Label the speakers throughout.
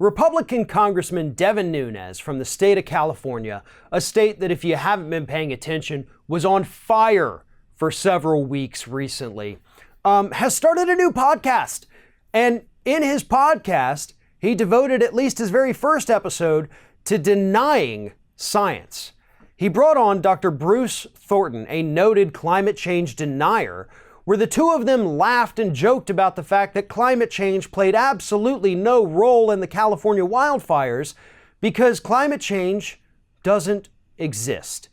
Speaker 1: Republican Congressman Devin Nunes from the state of California, a state that, if you haven't been paying attention, was on fire for several weeks recently, has started a new podcast. And in his podcast, he devoted at least his very first episode to denying science. He brought on Dr. Bruce Thornton, a noted climate change denier, where the two of them laughed and joked about the fact that climate change played absolutely no role in the California wildfires because climate change doesn't exist.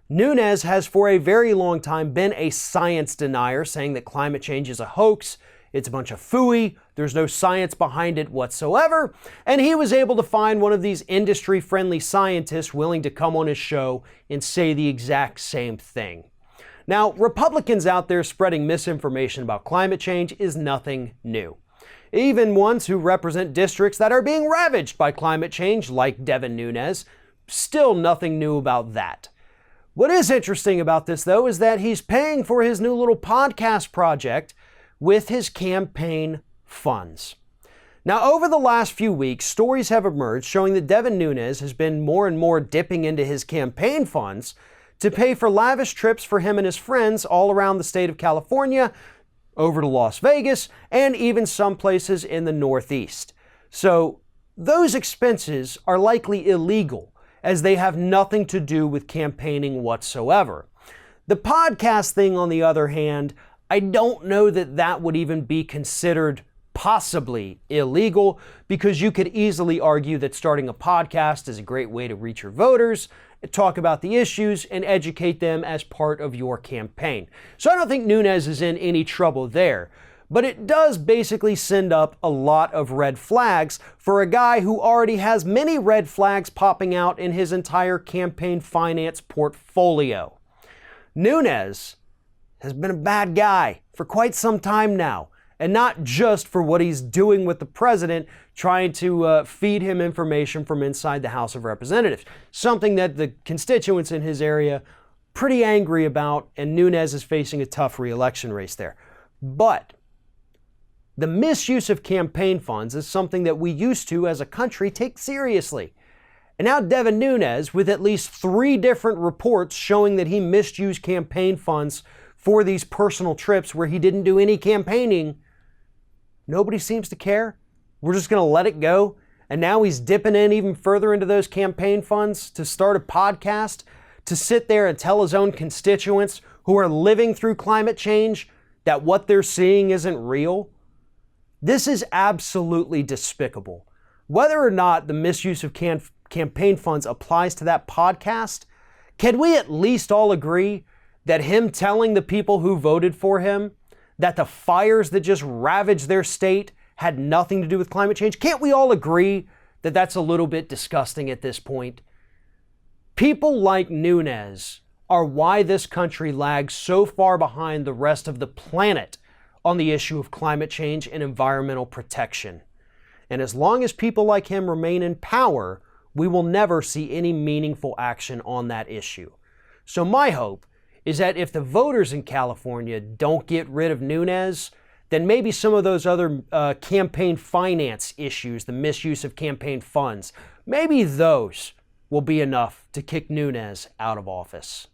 Speaker 1: Nunes has for a very long time been a science denier, saying that climate change is a hoax, it's a bunch of phooey, there's no science behind it whatsoever, and he was able to find one of these industry-friendly scientists willing to come on his show and say the exact same thing. Now, Republicans out there spreading misinformation about climate change is nothing new. Even ones who represent districts that are being ravaged by climate change, like Devin Nunes, still nothing new about that. What is interesting about this, though, is that he's paying for his new little podcast project with his campaign funds. Now, over the last few weeks, stories have emerged showing that Devin Nunes has been more and more dipping into his campaign funds to pay for lavish trips for him and his friends all around the state of California, over to Las Vegas, and even some places in the Northeast. So those expenses are likely illegal, as they have nothing to do with campaigning whatsoever. The podcast thing, on the other hand, I don't know that that would even be considered possibly illegal, because you could easily argue that starting a podcast is a great way to reach your voters, talk about the issues, and educate them as part of your campaign. So I don't think Nunes is in any trouble there. But it does basically send up a lot of red flags for a guy who already has many red flags popping out in his entire campaign finance portfolio. Nunes has been a bad guy for quite some time now, and not just for what he's doing with the president, trying to feed him information from inside the House of Representatives, something that the constituents in his area pretty angry about, and Nunes is facing a tough re-election race there. But the misuse of campaign funds is something that we used to, as a country, take seriously. And now Devin Nunes, with at least 3 different reports showing that he misused campaign funds for these personal trips where he didn't do any campaigning, nobody seems to care. We're just going to let it go. And now he's dipping in even further into those campaign funds to start a podcast, to sit there and tell his own constituents who are living through climate change that what they're seeing isn't real. This is absolutely despicable. Whether or not the misuse of campaign funds applies to that podcast, can we at least all agree that him telling the people who voted for him that the fires that just ravaged their state had nothing to do with climate change? Can't we all agree that that's a little bit disgusting at this point? People like Nunes are why this country lags so far behind the rest of the planet on the issue of climate change and environmental protection. And as long as people like him remain in power, we will never see any meaningful action on that issue. So my hope is that if the voters in California don't get rid of Nunes, then maybe some of those other campaign finance issues, the misuse of campaign funds, maybe those will be enough to kick Nunes out of office.